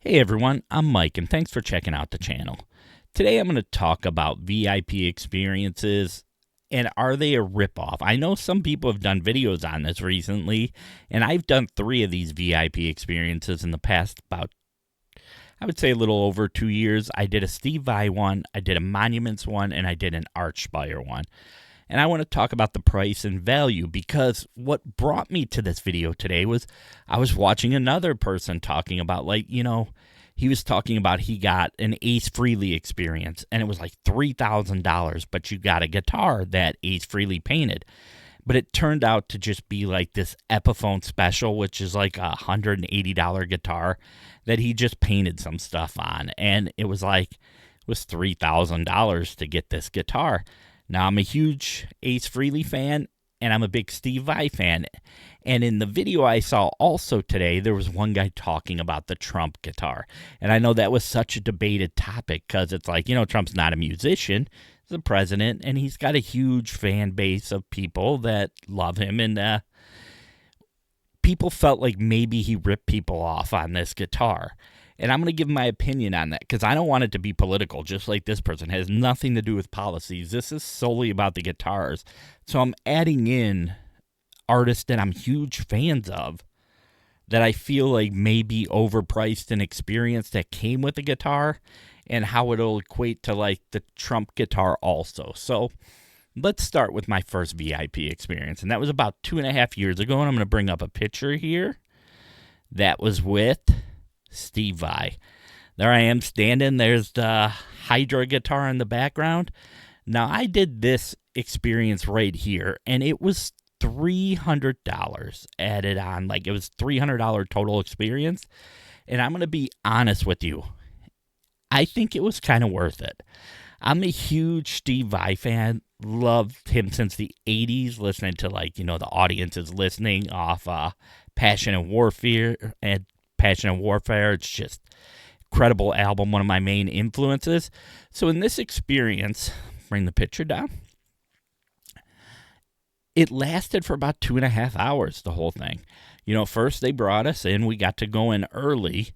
Hey everyone, I'm Mike and thanks for checking out the channel. Today I'm going to talk about VIP experiences and are they a ripoff? I know some people have done videos on this recently and I've done 3 of these VIP experiences in the past I would say a little over 2 years. I did a Steve Vai one, I did a Monuments one, and I did an Archspire one. And I want to talk about the price and value because what brought me to this video today was I was watching another person talking about, he was talking about he got an Ace Frehley experience and it was like $3,000, but you got a guitar that Ace Frehley painted. But it turned out to just be like this Epiphone Special, which is like a $180 guitar that he just painted some stuff on. And it was $3,000 to get this guitar. Now, I'm a huge Ace Frehley fan, and I'm a big Steve Vai fan. And in the video I saw also today, there was one guy talking about the Trump guitar. And I know that was such a debated topic because it's like, Trump's not a musician. He's the president, and he's got a huge fan base of people that love him. And people felt like maybe he ripped people off on this guitar. And I'm going to give my opinion on that because I don't want it to be political, just like this person. It has nothing to do with policies. This is solely about the guitars. So I'm adding in artists that I'm huge fans of that I feel like may be overpriced an experience that came with the guitar and how it'll equate to like the Trump guitar also. So let's start with my first VIP experience. And that was about 2.5 years ago. And I'm going to bring up a picture here. That was with Steve Vai. There I am standing. There's the Hydra guitar in the background. Now, I did this experience right here, and it was $300 added on. Like, it was $300 total experience. And I'm going to be honest with you. I think it was kind of worth it. I'm a huge Steve Vai fan. Loved him since the 80s, listening to, the audience is listening off Passion and Warfare. It's just incredible album, one of my main influences. So in this experience, bring the picture down. It lasted for about 2.5 hours, the whole thing. First they brought us in. We got to go in early.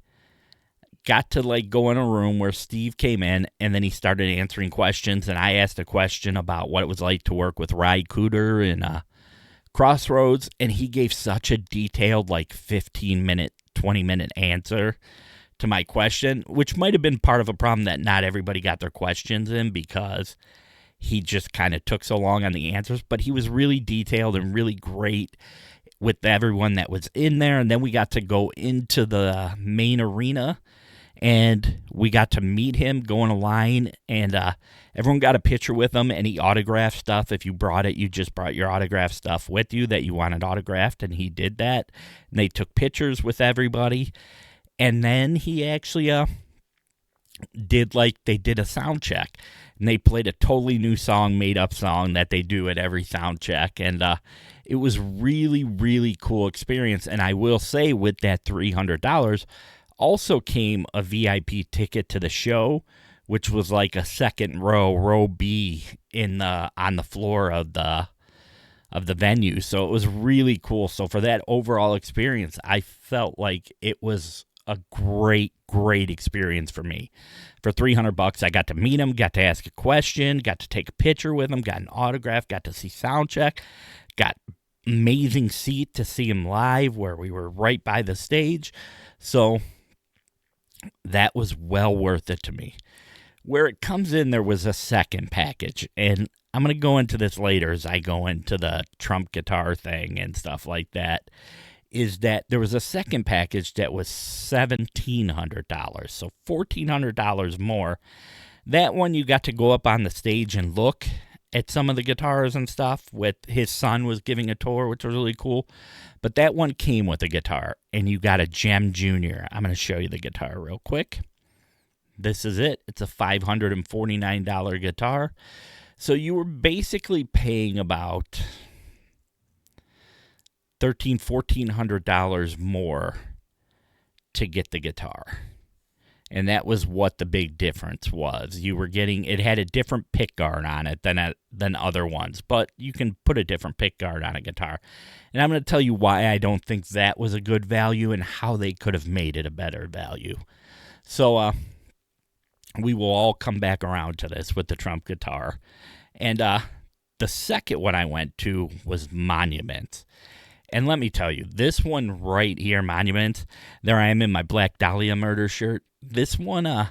Got to go in a room where Steve came in, and then he started answering questions. And I asked a question about what it was like to work with Ry Cooder in Crossroads, and he gave such a detailed 15-minute, 20-minute answer to my question, which might have been part of a problem that not everybody got their questions in because he just kind of took so long on the answers. But he was really detailed and really great with everyone that was in there. And then we got to go into the main arena, and we got to meet him, go in a line, and everyone got a picture with him, and he autographed stuff. If you brought it, you just brought your autographed stuff with you that you wanted autographed, and he did that. And they took pictures with everybody. And then he actually they did a sound check, and they played a totally new song, made-up song that they do at every sound check. And it was really, really cool experience. And I will say with that $300, also came a VIP ticket to the show, which was like a second row B on the floor of the venue. So it was really cool. So for that overall experience, I felt like it was a great experience for me. For $300, I got to meet him, got to ask a question, got to take a picture with him, got an autograph, got to see soundcheck, got amazing seat to see him live where we were right by the stage. So that was well worth it to me. Where it comes in, there was a second package, and I'm going to go into this later as I go into the Trump guitar thing and stuff like that, is that there was a second package that was $1,700, so $1,400 more. That one, you got to go up on the stage and look at some of the guitars and stuff. With his son was giving a tour, which was really cool. But that one came with a guitar, and you got a Gem Junior. I'm going to show you the guitar real quick. This is it. It's a $549 guitar. So you were basically paying about $1,400 more to get the guitar. And that was what the big difference was. You were getting, it had a different pick guard on it than other ones, but you can put a different pick guard on a guitar. And I'm going to tell you why I don't think that was a good value and how they could have made it a better value. So we will all come back around to this with the Trump guitar. And the second one I went to was Monuments. And let me tell you, this one right here, Monuments, there I am in my Black Dahlia Murder shirt. This one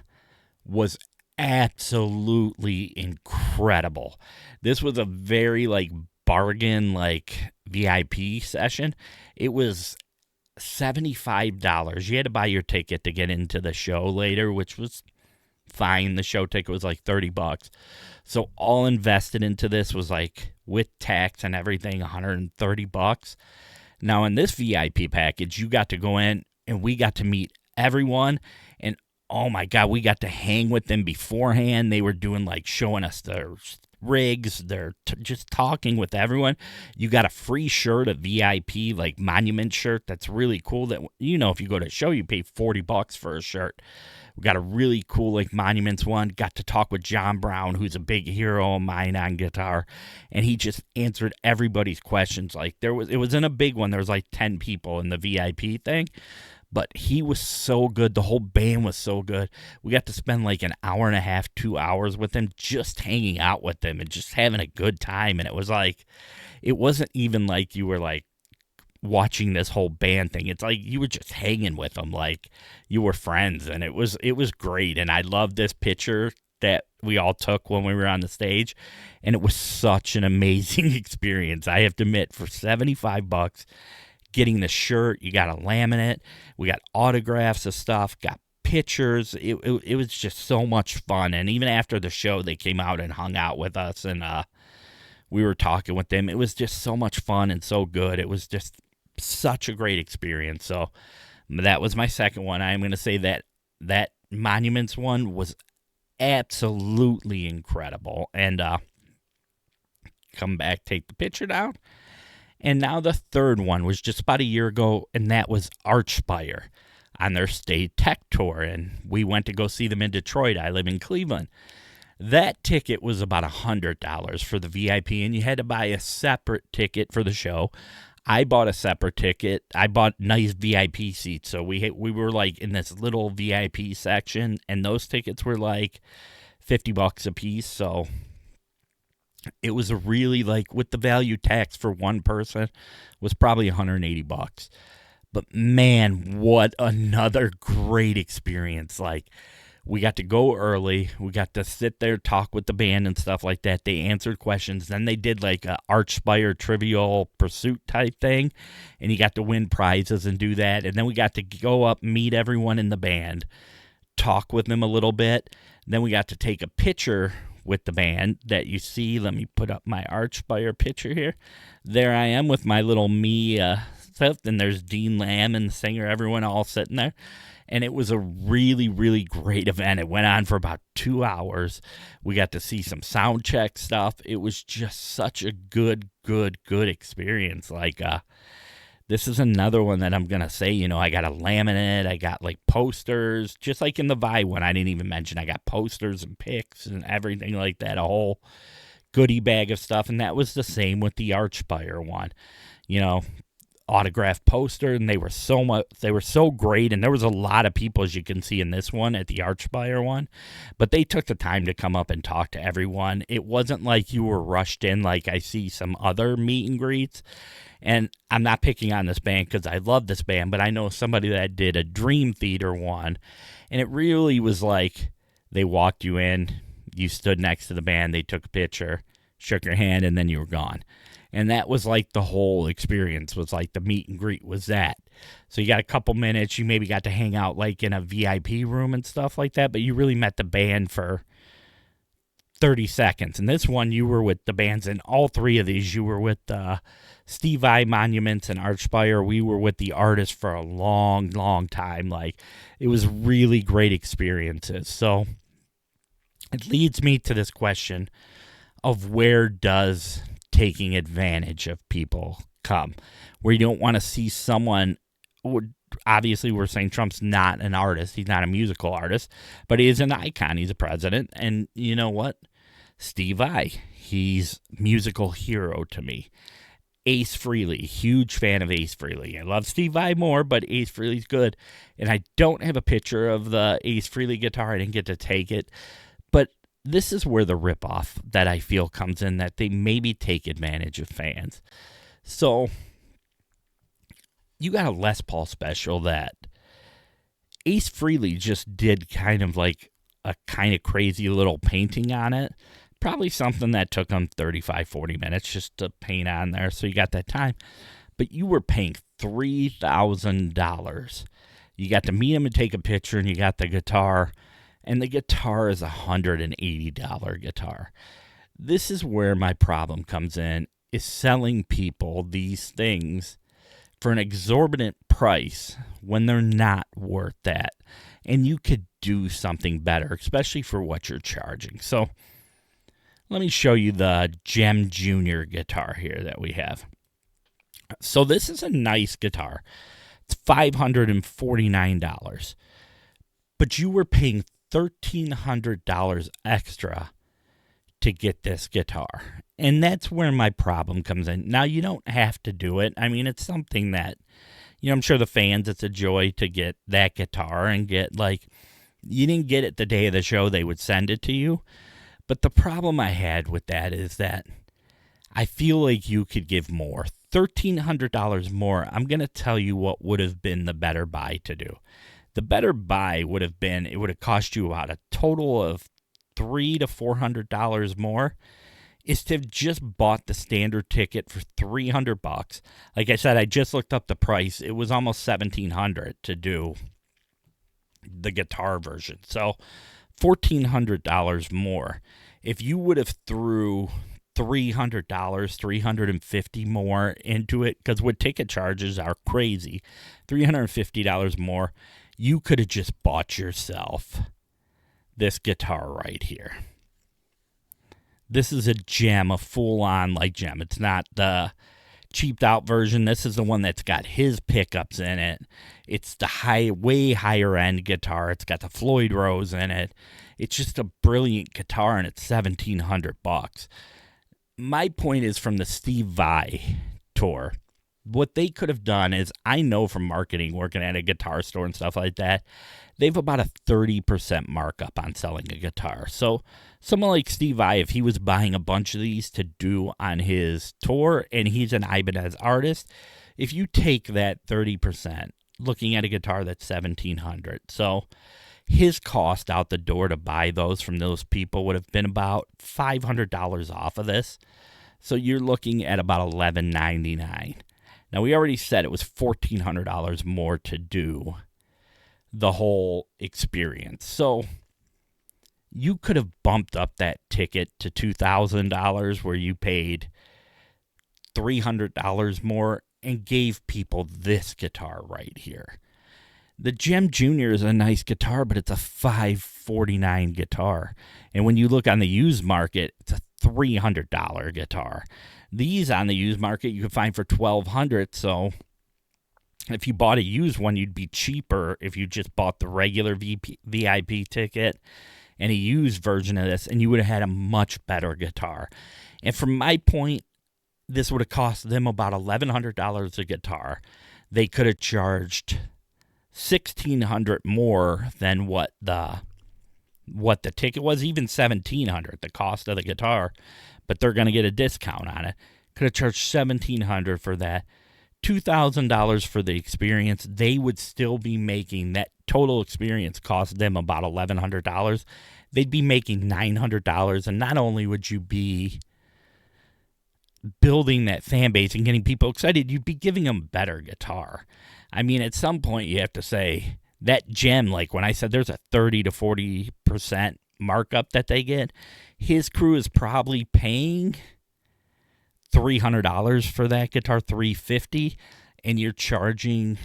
was absolutely incredible. This was a very, bargain, VIP session. It was $75. You had to buy your ticket to get into the show later, which was fine. The show ticket was like $30. So all invested into this was with tax and everything, $130. Now in this VIP package, you got to go in and we got to meet everyone, and oh my God, we got to hang with them beforehand. They were doing showing us their rigs. They're just talking with everyone. You got a free shirt, a VIP monument shirt. That's really cool. That if you go to a show, you pay $40 for a shirt. We got a really cool Monuments one. Got to talk with John Brown, who's a big hero of mine on guitar, and he just answered everybody's questions. It was in a big one. There was 10 people in the VIP thing, but he was so good. The whole band was so good. We got to spend an hour and a half, 2 hours with him, just hanging out with them and just having a good time. And it was it wasn't even you were watching this whole band thing. It's you were just hanging with them, you were friends, and it was great. And I love this picture that we all took when we were on the stage, and it was such an amazing experience. I have to admit, for $75, getting the shirt, you got a laminate, we got autographs of stuff, got pictures. It was just so much fun. And even after the show, they came out and hung out with us, and we were talking with them. It was just so much fun and so good. It was just such a great experience. So that was my second one. I'm going to say that Monuments one was absolutely incredible. And come back, take the picture down. And now the third one was just about a year ago, and that was Archspire on their state tech tour. And we went to go see them in Detroit. I live in Cleveland. That ticket was about $100 for the VIP, and you had to buy a separate ticket for the show. I bought a separate ticket. I bought nice VIP seats, so we were in this little VIP section, and those tickets were $50 a piece. So it was a really with the value tax for one person was probably $180. But man, what another great experience! We got to go early. We got to sit there, talk with the band and stuff like that. They answered questions. Then they did a Archspire Trivial Pursuit type thing, and you got to win prizes and do that. And then we got to go up, meet everyone in the band, talk with them a little bit. Then we got to take a picture with the band that you see. Let me put up my Archspire picture here. There I am with my little me stuff. And there's Dean Lamb and the singer, everyone all sitting there. And it was a really, really great event. It went on for about 2 hours. We got to see some sound check stuff. It was just such a good experience. This is another one that I'm going to say, I got a laminate. I got posters, just like in the Vi one I didn't even mention. I got posters and pics and everything like that, a whole goodie bag of stuff. And that was the same with the Archspire one. Autographed poster, and they were so great, and there was a lot of people, as you can see in this one, at the Archspire one, but they took the time to come up and talk to everyone. It wasn't like you were rushed in like I see some other meet and greets. And I'm not picking on this band because I love this band, but I know somebody that did a Dream Theater one, and it really was they walked you in, you stood next to the band, they took a picture, shook your hand, and then you were gone. And that was the whole experience was the meet and greet was that. So you got a couple minutes. You maybe got to hang out in a VIP room and stuff like that, but you really met the band for 30 seconds. And this one, you were with the bands, and all three of these, you were with Steve Vai, Monuments, and Archspire. We were with the artist for a long, long time. It was really great experiences. So it leads me to this question of where does taking advantage of people come, where you don't want to see someone, obviously we're saying Trump's not an artist. He's not a musical artist, but he is an icon. He's a president. And you know what? Steve Vai, he's musical hero to me. Ace Frehley, huge fan of Ace Frehley. I love Steve Vai more, but Ace Frehley's good. And I don't have a picture of the Ace Frehley guitar. I didn't get to take it. But this is where the ripoff that I feel comes in, that they maybe take advantage of fans. So you got a Les Paul special that Ace Frehley just did kind of like a kind of crazy little painting on it. Probably something that took him 35, 40 minutes just to paint on there, so you got that time. But you were paying $3,000. You got to meet him and take a picture, and you got the guitar, and the guitar is a $180 guitar. This is where my problem comes in, is selling people these things for an exorbitant price when they're not worth that. And you could do something better, especially for what you're charging. So let me show you the Gem Jr. guitar here that we have. So this is a nice guitar. It's $549. But you were paying $1,300 extra to get this guitar. And that's where my problem comes in. Now, you don't have to do it. I mean, it's something that, I'm sure the fans, it's a joy to get that guitar and get, you didn't get it the day of the show, they would send it to you. But the problem I had with that is that I feel like you could give more. $1,300 more. I'm going to tell you what would have been the better buy to do. The better buy would have been, it would have cost you about a total of $300 to $400 more, is to have just bought the standard ticket for $300. Like I said, I just looked up the price. It was almost $1,700 to do the guitar version. So $1,400 more. If you would have threw $300, $350 more into it, because what ticket charges are crazy, $350 more, you could have just bought yourself this guitar right here. This is a gem, a full-on gem. It's not the cheaped out version. This is the one that's got his pickups in it. It's the way higher end guitar. It's got the Floyd Rose in it. It's just a brilliant guitar, and it's $1,700. My point is, from the Steve Vai tour, what they could have done is, I know from marketing, working at a guitar store and stuff like that, they have about a 30% markup on selling a guitar. So someone like Steve Vai, if he was buying a bunch of these to do on his tour, and he's an Ibanez artist, if you take that 30%, looking at a guitar that's $1,700, so his cost out the door to buy those from those people would have been about $500 off of this. So you're looking at about $1,199. Now, we already said it was $1,400 more to do the whole experience. So you could have bumped up that ticket to $2,000, where you paid $300 more, and gave people this guitar right here. The Gem Jr. is a nice guitar, but it's a $549 guitar. And when you look on the used market, it's a $300 guitar. These on the used market you can find for $1,200. So if you bought a used one, you'd be cheaper if you just bought the regular VIP ticket and a used version of this, and you would have had a much better guitar. And from my point, this would have cost them about $1,100 a guitar. They could have charged $1,600 more than what the ticket was, even $1,700, the cost of the guitar, but they're going to get a discount on it. Could have charged $1,700 for that, $2,000 for the experience. They would still be making, that total experience cost them about $1,100. They'd be making $900, and not only would you be building that fan base and getting people excited, you'd be giving them a better guitar. I mean, at some point you have to say that gem, like when I said there's a 30 to 40% markup that they get, his crew is probably paying $300 for that guitar, $350, and you're charging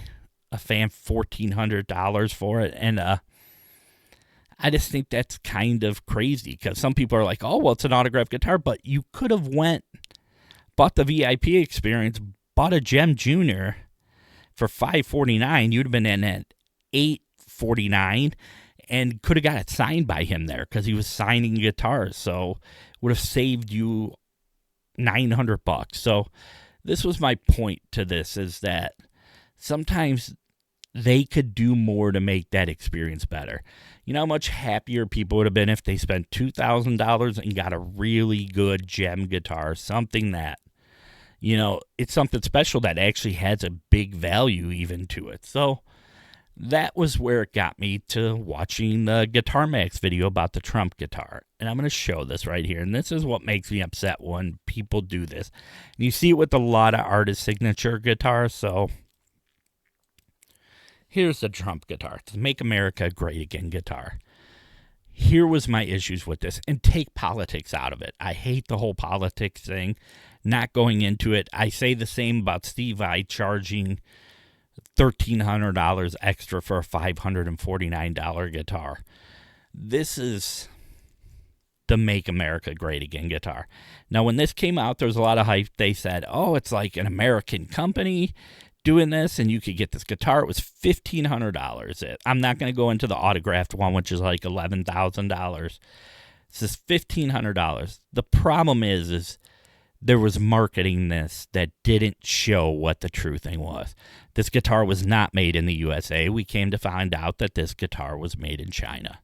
a fan $1,400 for it. And I just think that's kind of crazy, because some people are like, oh, well, it's an autographed guitar, but you could have bought the VIP experience, bought a Gem Jr., For $549, you'd have been in at $849 and could have got it signed by him there because he was signing guitars. So would have saved you $900. So this was my point to this, is that sometimes they could do more to make that experience better. You know how much happier people would have been if they spent $2,000 and got a really good gem guitar, something that, it's something special that actually has a big value even to it. So that was where it got me to watching the Guitar Max video about the Trump guitar. And I'm going to show this right here. And this is what makes me upset when people do this. And you see it with a lot of artist signature guitars. So here's the Trump guitar. It's Make America Great Again guitar. Here was my issues with this. And take politics out of it. I hate the whole politics thing. Not going into it. I say the same about Steve Vai charging $1,300 extra for a $549 guitar. This is the Make America Great Again guitar. Now, when this came out, there was a lot of hype. They said, oh, it's like an American company doing this, and you could get this guitar. It was $1,500. I'm not going to go into the autographed one, which is like $11,000. This is $1,500. The problem is there was marketing this that didn't show what the true thing was. This guitar was not made in the USA. We came to find out that this guitar was made in China.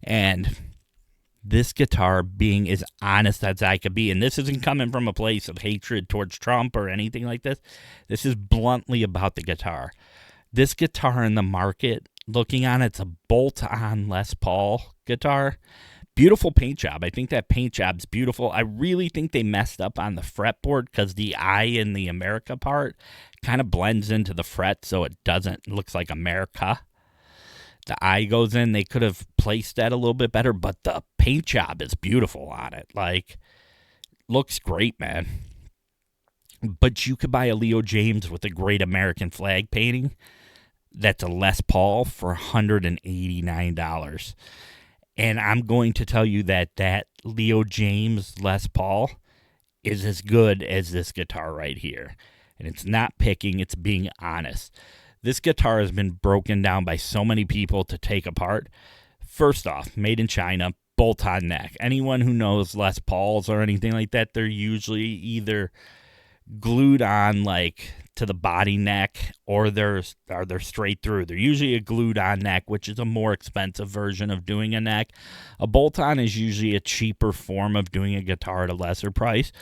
And this guitar, being as honest as I could be, and this isn't coming from a place of hatred towards Trump or anything like this. This is bluntly about the guitar. This guitar in the market, looking on it's a bolt-on Les Paul guitar. Beautiful paint job. I think that paint job's beautiful. I really think they messed up on the fretboard because the I in the America part kind of blends into the fret, so it looks like America. The I goes in. They could have placed that a little bit better, but the paint job is beautiful on it. Like, looks great, man. But you could buy a Leo James with a great American flag painting that's a Les Paul for $189. And I'm going to tell you that Leo James Les Paul is as good as this guitar right here. And it's not picking, it's being honest. This guitar has been broken down by so many people to take apart. First off, made in China, bolt-on neck. Anyone who knows Les Pauls or anything like that, they're usually either glued on like to the body neck or they're straight through. They're usually a glued on neck, which is a more expensive version of doing a neck. A bolt-on is usually a cheaper form of doing a guitar at a lesser price.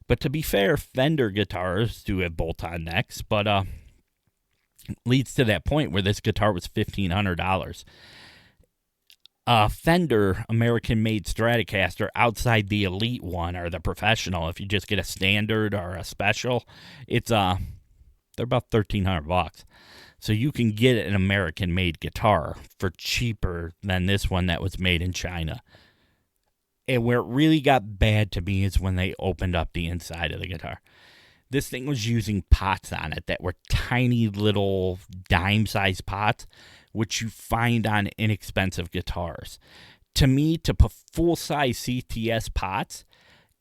But to be fair, Fender guitars do have bolt-on necks, but leads to that point where this guitar was $1,500. Fender American-made Stratocaster outside the elite one or the professional, if you just get a standard or a special, it's they're about $1,300. So you can get an American-made guitar for cheaper than this one that was made in China. And where it really got bad to me is when they opened up the inside of the guitar. This thing was using pots on it that were tiny little dime-sized pots, which you find on inexpensive guitars. To me, to put full-size CTS pots,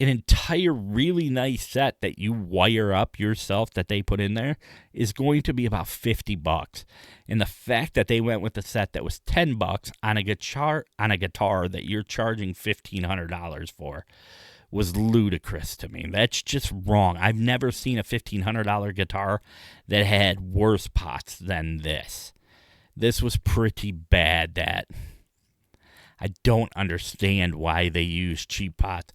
an entire really nice set that you wire up yourself that they put in there is going to be about $50. And the fact that they went with a set that was $10 on a guitar that you're charging $1,500 for was ludicrous to me. That's just wrong. I've never seen a $1,500 guitar that had worse pots than this. This was pretty bad. That I don't understand why they use cheap pots.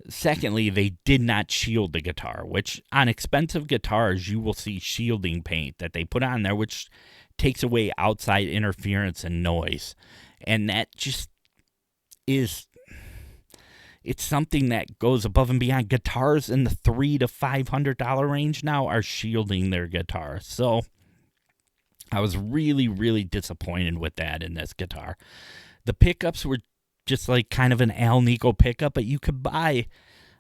Secondly, they did not shield the guitar, which on expensive guitars, you will see shielding paint that they put on there, which takes away outside interference and noise. And that just is, it's something that goes above and beyond. Guitars in the $300 to $500 range now are shielding their guitars. So I was really, really disappointed with that in this guitar. The pickups were just like kind of an Al Nico pickup, but you could buy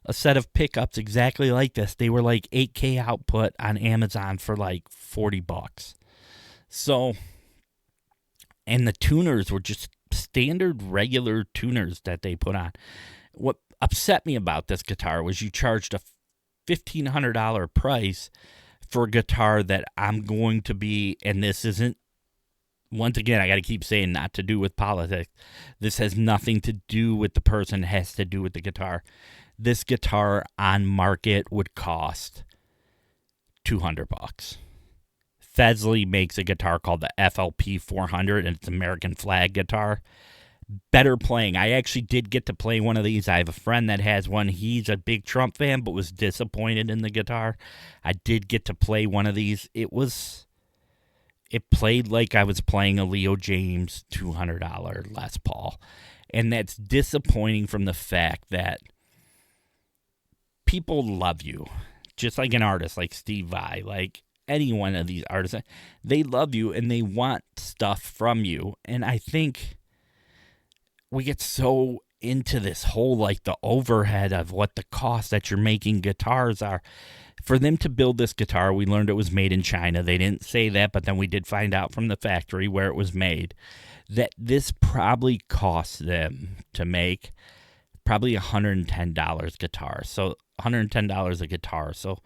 a set of pickups exactly like this. They were like 8K output on Amazon for like $40. So, and the tuners were just standard regular tuners that they put on. What upset me about this guitar was you charged a $1,500 price for a guitar that I'm going to be, and this isn't, once again, I got to keep saying not to do with politics. This has nothing to do with the person. It has to do with the guitar. This guitar on market would cost $200. Fesley makes a guitar called the FLP 400, and it's American flag guitar. Better playing. I actually did get to play one of these. I have a friend that has one. He's a big Trump fan, but was disappointed in the guitar. I did get to play one of these. It played like I was playing a Leo James $200 Les Paul. And that's disappointing from the fact that people love you. Just like an artist like Steve Vai, like any one of these artists, they love you and they want stuff from you. And I think we get so into this whole, like, the overhead of what the cost that you're making guitars are. For them to build this guitar, we learned it was made in China. They didn't say that, but then we did find out from the factory where it was made that this probably cost them to make probably $110 guitar. So $110 a guitar. So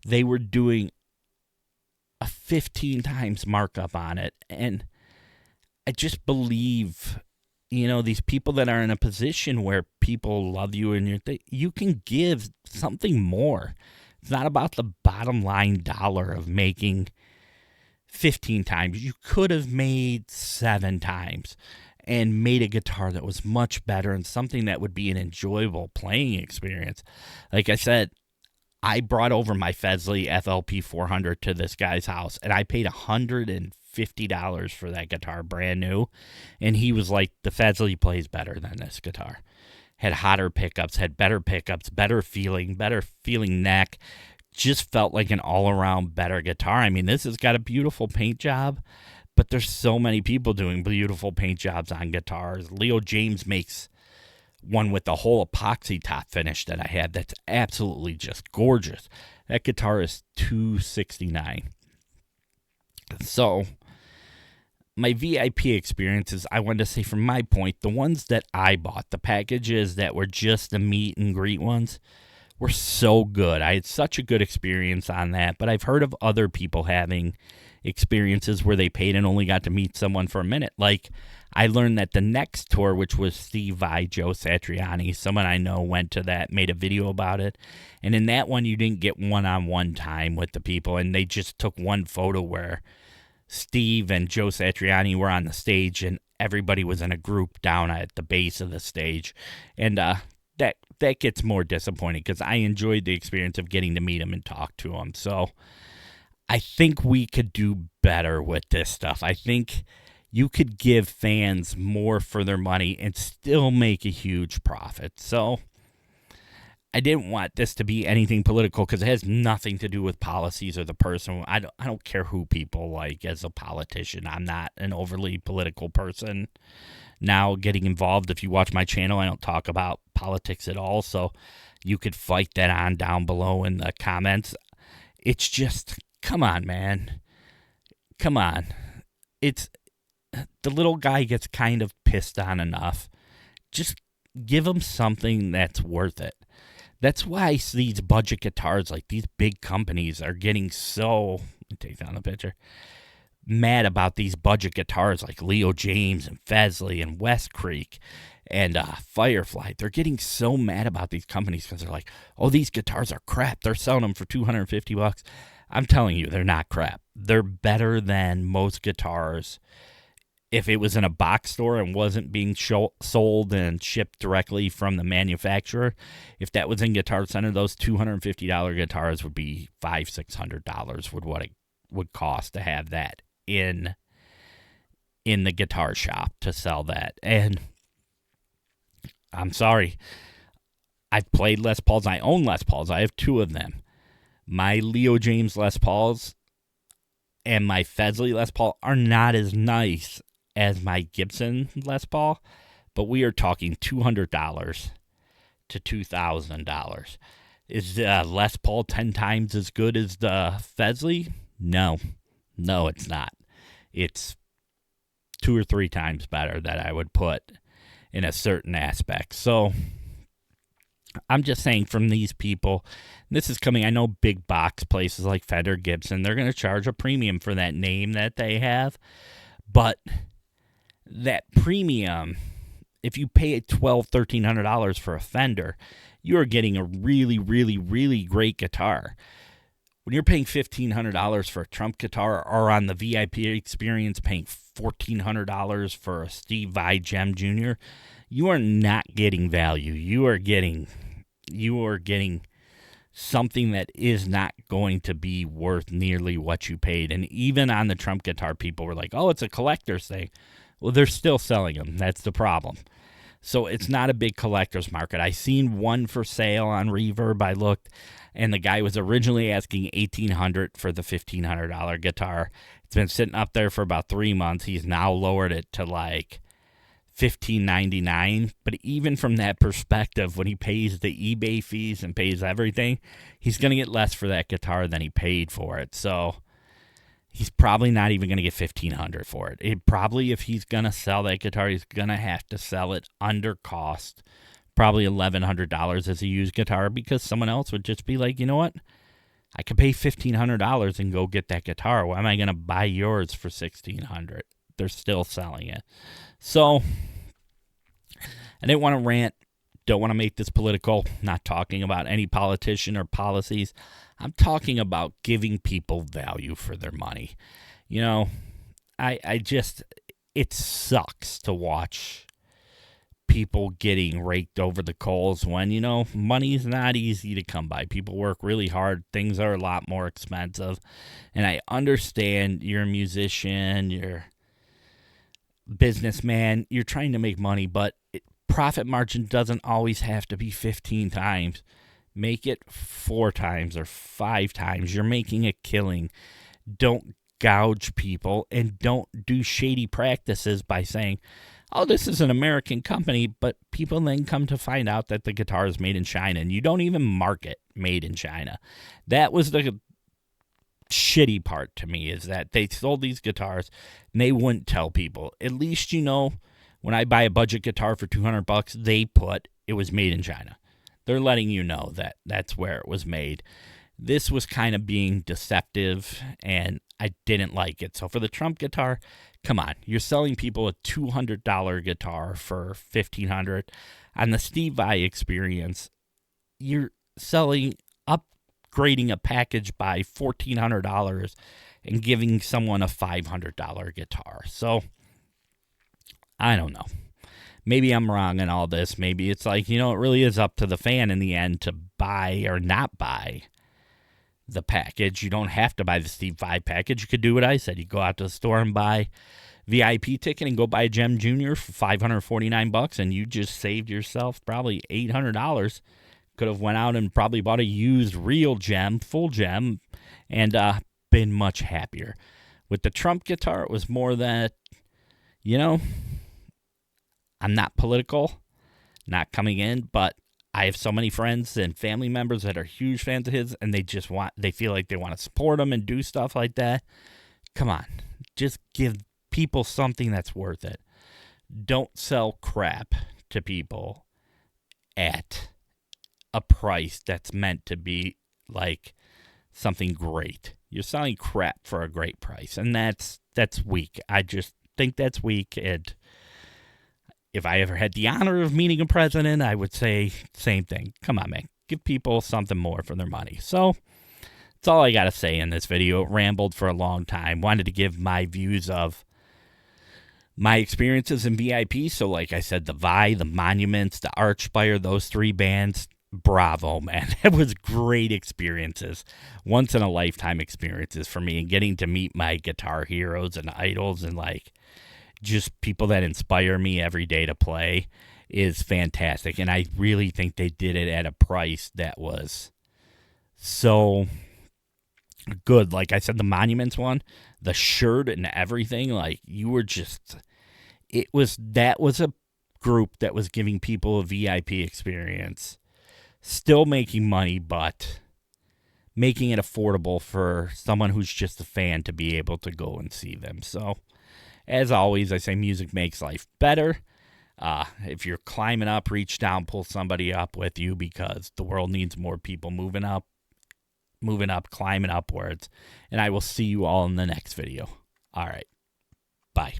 they were doing a 15 times markup on it. And I just believe, these people that are in a position where people love you and you can give something more. It's not about the bottom line dollar of making 15 times. You could have made 7 times and made a guitar that was much better and something that would be an enjoyable playing experience. Like I said, I brought over my Fesley FLP 400 to this guy's house, and I paid $150 for that guitar, brand new. And he was like, the Fesley plays better than this guitar. Had hotter pickups, had better feeling neck. Just felt like an all-around better guitar. I mean, this has got a beautiful paint job, but there's so many people doing beautiful paint jobs on guitars. Leo James makes one with the whole epoxy top finish that I had that's absolutely just gorgeous. That guitar is $269. So my VIP experiences, I wanted to say from my point, the ones that I bought, the packages that were just the meet and greet ones, were so good. I had such a good experience on that, but I've heard of other people having experiences where they paid and only got to meet someone for a minute. Like, I learned that the next tour, which was Steve Vai, Joe Satriani, someone I know went to that, made a video about it, and in that one, you didn't get one-on-one time with the people, and they just took one photo where Steve and Joe Satriani were on the stage, and everybody was in a group down at the base of the stage, and that gets more disappointing because I enjoyed the experience of getting to meet him and talk to him. So I think we could do better with this stuff. I think you could give fans more for their money and still make a huge profit. So I didn't want this to be anything political because it has nothing to do with policies or the person. I don't care who people like as a politician. I'm not an overly political person. Now getting involved, if you watch my channel, I don't talk about politics at all. So you could fight that on down below in the comments. It's just, come on, man. Come on. It's, the little guy gets kind of pissed on enough. Just give him something that's worth it. That's why these budget guitars, like these big companies, are getting so, let me take down the picture, mad about these budget guitars like Leo James and Fesley and West Creek and Firefly. They're getting so mad about these companies because they're like, oh, these guitars are crap. They're selling them for $250. I'm telling you, they're not crap. They're better than most guitars. If it was in a box store and wasn't being sold and shipped directly from the manufacturer, if that was in Guitar Center, those $250 guitars would be $500-$600 would what it would cost to have that in the guitar shop to sell that. And I'm sorry, I've played Les Pauls. I own Les Pauls. I have 2 of them. My Leo James Les Pauls and my Fesley Les Paul are not as nice as my Gibson Les Paul, but we are talking $200 to $2,000. Is the Les Paul 10 times as good as the Fesley? No, it's not. It's 2 or 3 times better that I would put in a certain aspect. So I'm just saying from these people, this is coming, I know big box places like Fender, Gibson, they're going to charge a premium for that name that they have. But that premium, if you pay $1,200-$1,300 for a Fender, you are getting a really, really, really great guitar. When you're paying $1,500 for a Trump guitar, or on the VIP experience paying $1,400 for a Steve Vai Gem Jr., you are not getting value. You are getting something that is not going to be worth nearly what you paid. And even on the Trump guitar, people were like, "Oh, it's a collector's thing." Well, they're still selling them. That's the problem. So it's not a big collector's market. I seen one for sale on Reverb. I looked, and the guy was originally asking $1,800 for the $1,500 guitar. It's been sitting up there for about 3 months. He's now lowered it to like $1,599. But even from that perspective, when he pays the eBay fees and pays everything, he's going to get less for that guitar than he paid for it. So he's probably not even going to get $1,500 for it. Probably, if he's going to sell that guitar, he's going to have to sell it under cost, probably $1,100 as a used guitar, because someone else would just be like, you know what? I could pay $1,500 and go get that guitar. Why am I going to buy yours for $1,600? They're still selling it. So I didn't want to rant. Don't want to make this political. Not talking about any politician or policies. I'm talking about giving people value for their money. You know, I just, it sucks to watch people getting raked over the coals when, you know, money's not easy to come by. People work really hard. Things are a lot more expensive. And I understand you're a musician, you're a businessman, you're trying to make money, but profit margin doesn't always have to be 15 times. Make it 4 times or 5 times. You're making a killing. Don't gouge people, and don't do shady practices by saying, "Oh, this is an American company," but people then come to find out that the guitar is made in China, and you don't even market made in China. That was the shitty part to me, is that they sold these guitars and they wouldn't tell people. At least, you know, when I buy a budget guitar for $200, they put it was made in China. They're letting you know that that's where it was made. This was kind of being deceptive, and I didn't like it. So for the Trump guitar, come on. You're selling people a $200 guitar for $1,500. On the Steve Vai experience, you're upgrading a package by $1,400 and giving someone a $500 guitar. So I don't know. Maybe I'm wrong in all this. Maybe it's like, you know, it really is up to the fan in the end to buy or not buy the package. You don't have to buy the Steve Vai package. You could do what I said. You go out to the store and buy VIP ticket and go buy a Gem Jr. for $549, and you just saved yourself probably $800. Could have went out and probably bought a used real Gem, full Gem, and been much happier. With the Trump guitar, it was more that, you know, I'm not political, not coming in, but I have so many friends and family members that are huge fans of his, and they feel like they want to support him and do stuff like that. Come on, just give people something that's worth it. Don't sell crap to people at a price that's meant to be like something great. You're selling crap for a great price, and that's weak. I just think that's weak. And if I ever had the honor of meeting a president, I would say same thing. Come on, man. Give people something more for their money. So that's all I got to say in this video. It rambled for a long time. Wanted to give my views of my experiences in VIP. So like I said, the Vai, the Monuments, the Archspire, those 3 bands, bravo, man. It was great experiences. Once in a lifetime experiences for me, and getting to meet my guitar heroes and idols and like just people that inspire me every day to play is fantastic. And I really think they did it at a price that was so good. Like I said, the Monuments one, the shirt and everything, like you were just, that was a group that was giving people a VIP experience, still making money, but making it affordable for someone who's just a fan to be able to go and see them. So as always, I say music makes life better. If you're climbing up, reach down, pull somebody up with you, because the world needs more people moving up, climbing upwards. And I will see you all in the next video. All right. Bye.